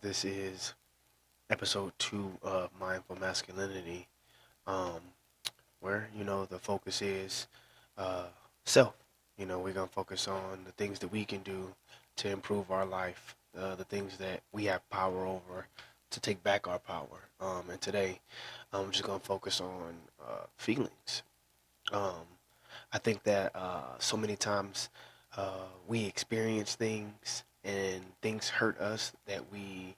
This is episode 2 of Mindful Masculinity, um, where, the focus is uh, self. We're going to focus on the things that we can do to improve our life, the things that we have power over to take back our power. And today, I'm just going to focus on feelings. Um, I think that so many times we experience things and things hurt us that we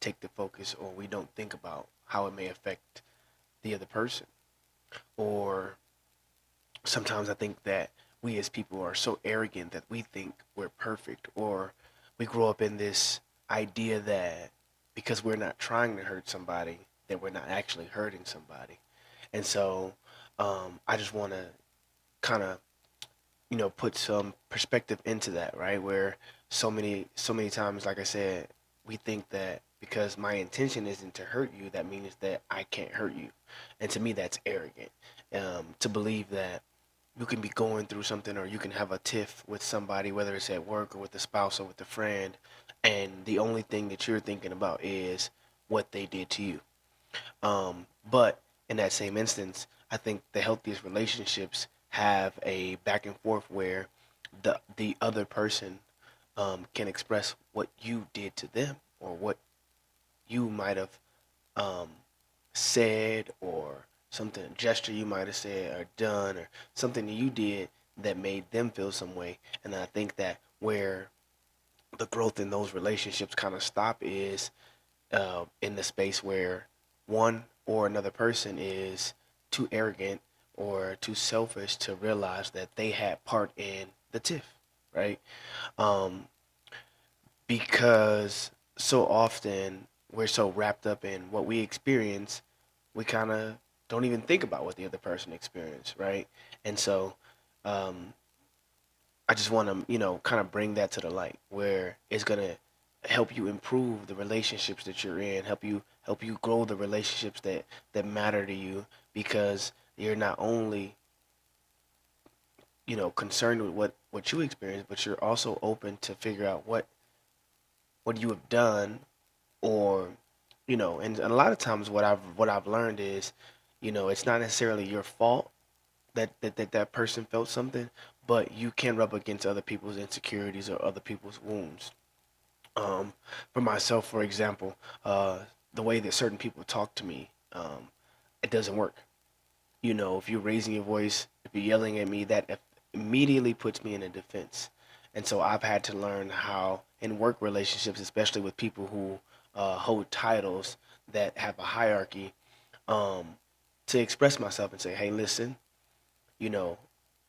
take the focus or we don't think about how it may affect the other person. Or sometimes I think that we as people are so arrogant that we think we're perfect, or we grow up in this idea that because we're not trying to hurt somebody, that we're not actually hurting somebody. And so I just want to kind of put some perspective into that, right? Where so many times, like I said, we think that because my intention isn't to hurt you, that means that I can't hurt you. And to me, that's arrogant. To believe that you can be going through something, or you can have a tiff with somebody, whether it's at work or with a spouse or with a friend, and the only thing that you're thinking about is what they did to you. But in that same instance, I think the healthiest relationships have a back and forth where the other person can express what you did to them, or what you might have um, said, or something, a gesture you might have said or done, or something that you did that made them feel some way. And I think that where the growth in those relationships kind of stop is in the space where one or another person is too arrogant or too selfish to realize that they had part in the tiff, right? Um, because so often we're so wrapped up in what we experience, we kind of don't even think about what the other person experienced, right? And so um, I just want to, kind of bring that to the light where it's gonna help you improve the relationships that you're in, help you grow the relationships that matter to you, because you're not only, concerned with what you experience, but you're also open to figure out what you have done, or and a lot of times what I've learned is, it's not necessarily your fault that person felt something, but you can rub against other people's insecurities or other people's wounds. Um, for myself, for example, the way that certain people talk to me, it doesn't work. If you're raising your voice, if you're yelling at me, that immediately puts me in a defense. And so I've had to learn how, in work relationships, especially with people who hold titles that have a hierarchy, um, to express myself and say, "Hey, listen, you know,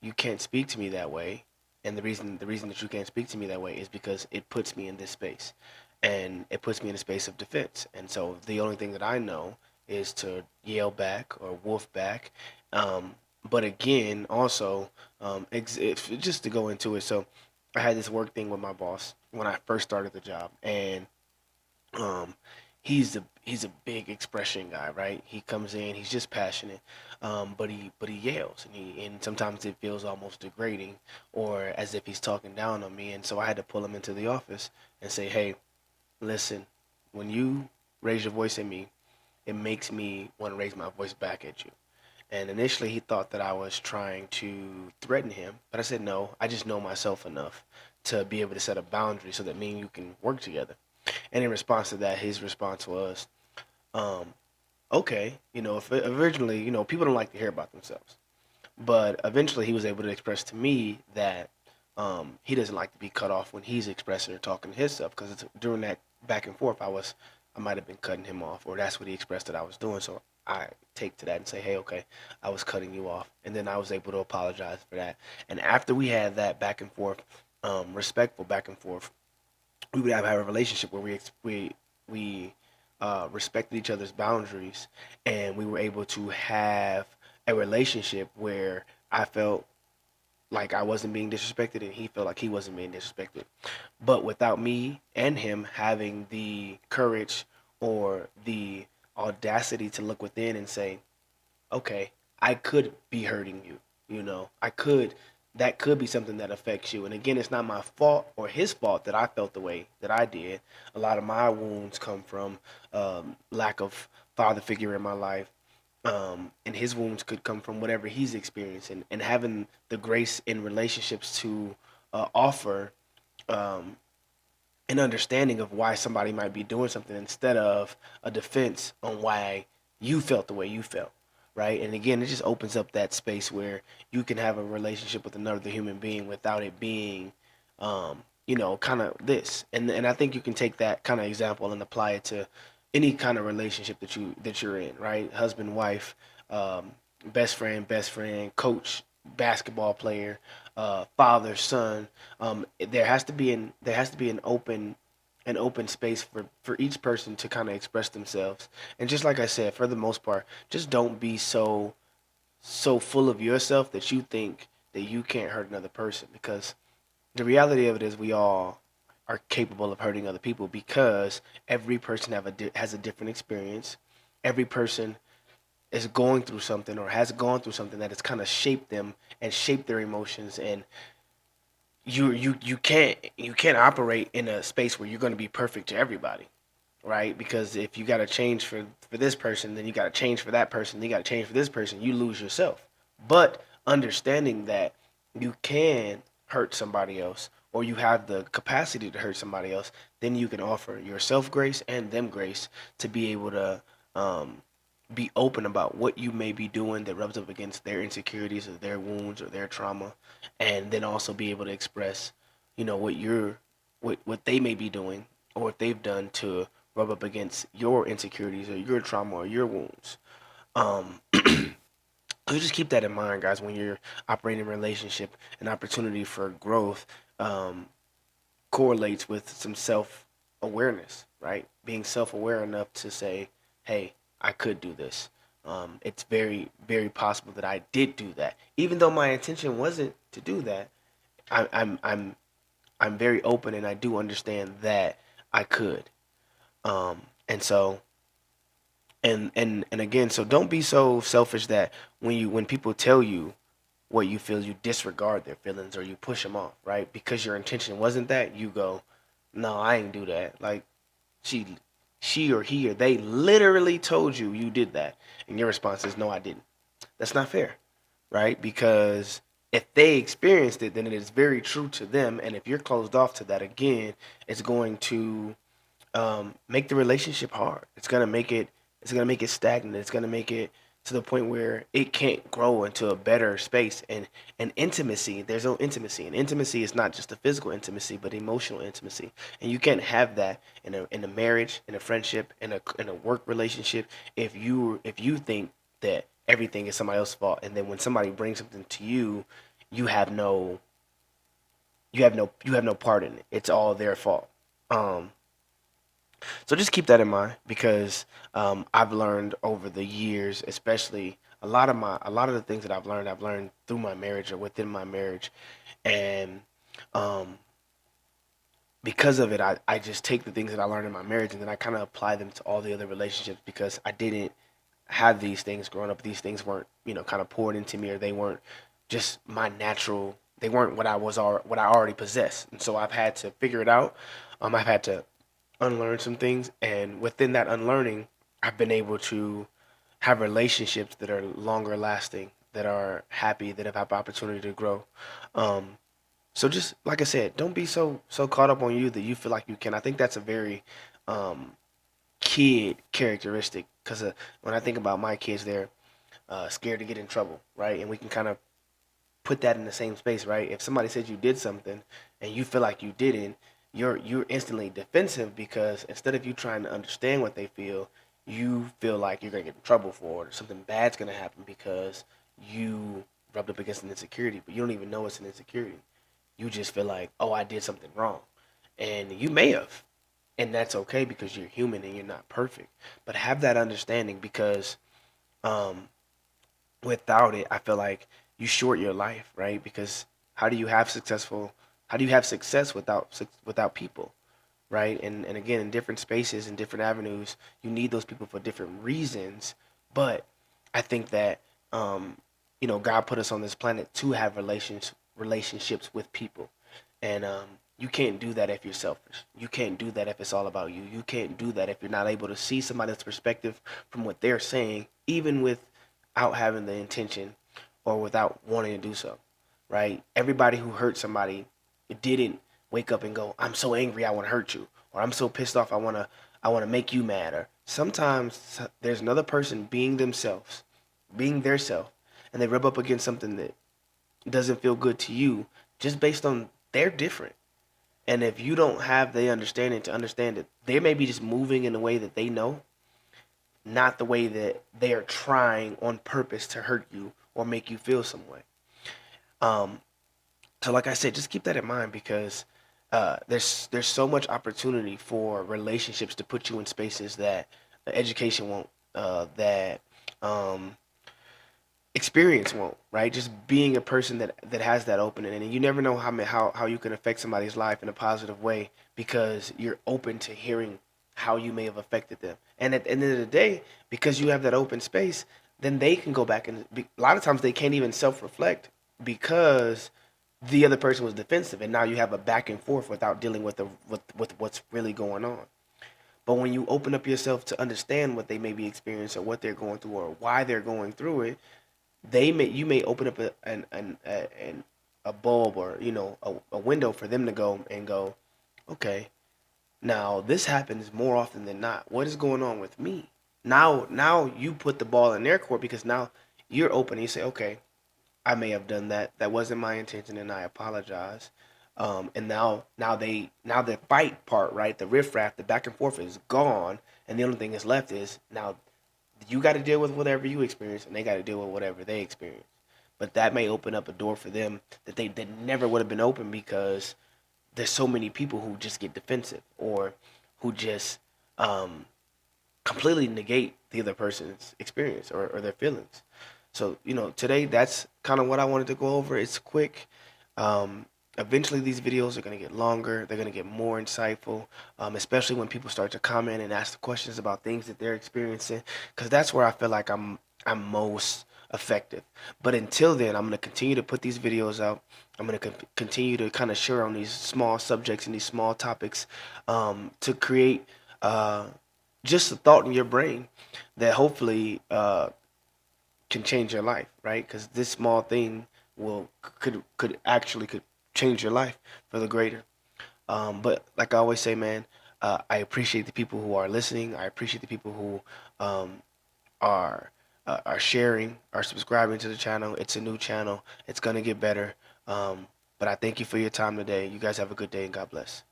you can't speak to me that way. And the reason that you can't speak to me that way is because it puts me in this space. And it puts me in a space of defense. And so the only thing that I know is to yell back or wolf back. Um, but again, also, just to go into it, so I had this work thing with my boss when I first started the job, and um, he's a big expression guy, right? He comes in, he's just passionate, but he yells, and sometimes it feels almost degrading, or as if he's talking down on me. And so I had to pull him into the office and say, "Hey, listen, when you raise your voice at me, it makes me want to raise my voice back at you." And initially, he thought that I was trying to threaten him, but I said, "No, I just know myself enough to be able to set a boundary so that me and you can work together." And in response to that, his response was, um, "Okay, if originally, people don't like to hear about themselves, but eventually he was able to express to me that he doesn't like to be cut off when he's expressing or talking to himself, because during that back and forth, I might have been cutting him off, or that's what he expressed that I was doing. So I take to that and say, "Hey, okay, I was cutting you off," and then I was able to apologize for that. And after we had that back and forth, respectful back and forth, we would have a relationship where we respected each other's boundaries, and we were able to have a relationship where I felt like I wasn't being disrespected, and he felt like he wasn't being disrespected. But without me and him having the courage or the audacity to look within and say, "Okay, I could be hurting you. I could that could be something that affects you. And again, it's not my fault or his fault that I felt the way that I did. A lot of my wounds come from lack of father figure in my life. And his wounds could come from whatever he's experiencing. And having the grace in relationships to offer um, an understanding of why somebody might be doing something instead of a defense on why you felt the way you felt, right? And again, it just opens up that space where you can have a relationship with another human being without it being kind of this. And I think you can take that kind of example and apply it to any kind of relationship that you're in, right? Husband, wife, um, best friend, coach, basketball player, father, son. There has to be an open space for each person to kind of express themselves. And just like I said, for the most part, just don't be so full of yourself that you think that you can't hurt another person, because the reality of it is we all are capable of hurting other people, because every person has a different experience. Every person is going through something or has gone through something that has kind of shaped them and shaped their emotions. And you can't operate in a space where you're going to be perfect to everybody, right? Because if you got to change for this person, then you got to change for that person, then you got to change for this person, you lose yourself. But understanding that you can hurt somebody else, or you have the capacity to hurt somebody else, then you can offer yourself grace and them grace to be able to um, be open about what you may be doing that rubs up against their insecurities or their wounds or their trauma, and then also be able to express, what they may be doing or what they've done to rub up against your insecurities or your trauma or your wounds. Um, so just keep that in mind, guys, when you're operating in a relationship. An opportunity for growth um, correlates with some self awareness, right? Being self aware enough to say, hey, I could do this. It's very, very possible that I did do that. Even though my intention wasn't to do that, I'm very open and I do understand that I could. And so and again, so don't be so selfish that when people tell you what you feel, you disregard their feelings or you push them off, right? Because your intention wasn't that, you go, no, I ain't do that. Like she she or he or they literally told you you did that, and your response is no, I didn't. That's not fair, right? Because if they experienced it, then it is very true to them, and if you're closed off to that, again, it's going to make the relationship hard. It's gonna make it stagnant. It's gonna make it to the point where it can't grow into a better space. And intimacy, there's no intimacy. And intimacy is not just a physical intimacy, but emotional intimacy. And you can't have that in a marriage, in a friendship, in a work relationship, if you think that everything is somebody else's fault, and then when somebody brings something to you, you have no you have no part in it. It's all their fault. Um, so just keep that in mind, because I've learned over the years, especially a lot of the things that I've learned through my marriage or within my marriage, and um, because of it, I just take the things that I learned in my marriage and then I kind of apply them to all the other relationships, because I didn't have these things growing up. These things weren't kind of poured into me, or they weren't just my natural. They weren't what I already possessed, and so I've had to figure it out. I've had to unlearn some things, and within that unlearning, I've been able to have relationships that are longer lasting, that are happy, that have had opportunity to grow. Um, so just like I said, don't be so caught up on you that you feel like you can. I think that's a very um, kid characteristic, because when I think about my kids, they're scared to get in trouble, right? And we can kind of put that in the same space, right? If somebody says you did something and you feel like you didn't, you're instantly defensive, because instead of you trying to understand what they feel, you feel like you're gonna get in trouble for it, or something bad's gonna happen because you rubbed up against an insecurity, but you don't even know it's an insecurity. You just feel like, oh, I did something wrong, and you may have, and that's okay, because you're human and you're not perfect. But have that understanding, because um, without it, I feel like you short your life, right? Because how do you have successful, how do you have success without people, right? And again, in different spaces and different avenues, you need those people for different reasons. But I think that God put us on this planet to have relationships with people. And you can't do that if you're selfish. You can't do that if it's all about you. You can't do that if you're not able to see somebody's perspective from what they're saying, even without having the intention or without wanting to do so, right? Everybody who hurt somebody didn't wake up and go, "I'm so angry, I want to hurt you," or "I'm so pissed off, I want to make you mad." Or sometimes there's another person being themselves, being their self, and they rub up against something that doesn't feel good to you just based on they're different. And if you don't have the understanding to understand it, they may be just moving in a way that they know, not the way that they are trying on purpose to hurt you or make you feel some way. Um, so like I said, just keep that in mind because there's so much opportunity for relationships to put you in spaces that education won't, that um, experience won't, right? Just being a person that has that opening, and you never know how you can affect somebody's life in a positive way because you're open to hearing how you may have affected them. And at the end of the day, because you have that open space, then they can go back and a lot of times they can't even self-reflect because the other person was defensive, and now you have a back and forth without dealing with with what's really going on. But when you open up yourself to understand what they may be experiencing or what they're going through or why they're going through it, you may open up a bulb or a window for them to go and go, okay, now this happens more often than not. What is going on with me? Now you put the ball in their court because now you're open and you say, okay, I may have done that. That wasn't my intention, and I apologize. And now the fight part, right? The riffraff, the back and forth is gone, and the only thing that's left is now you got to deal with whatever you experience, and they got to deal with whatever they experience. But that may open up a door for them that never would have been open because there's so many people who just get defensive or who just completely negate the other person's experience or their feelings. So, today that's kind of what I wanted to go over. It's quick. Um, Eventually, these videos are going to get longer. They're going to get more insightful, especially when people start to comment and ask questions about things that they're experiencing, because that's where I feel like I'm most effective. But until then, I'm going to continue to put these videos out. I'm going to continue to kind of share on these small subjects and these small topics to create just a thought in your brain that hopefully can change your life, right? Because this small thing could change your life for the greater. But like I always say, man, I appreciate the people who are listening. I appreciate the people who are are sharing, are subscribing to the channel. It's a new channel. It's gonna get better. But I thank you for your time today. You guys have a good day and God bless.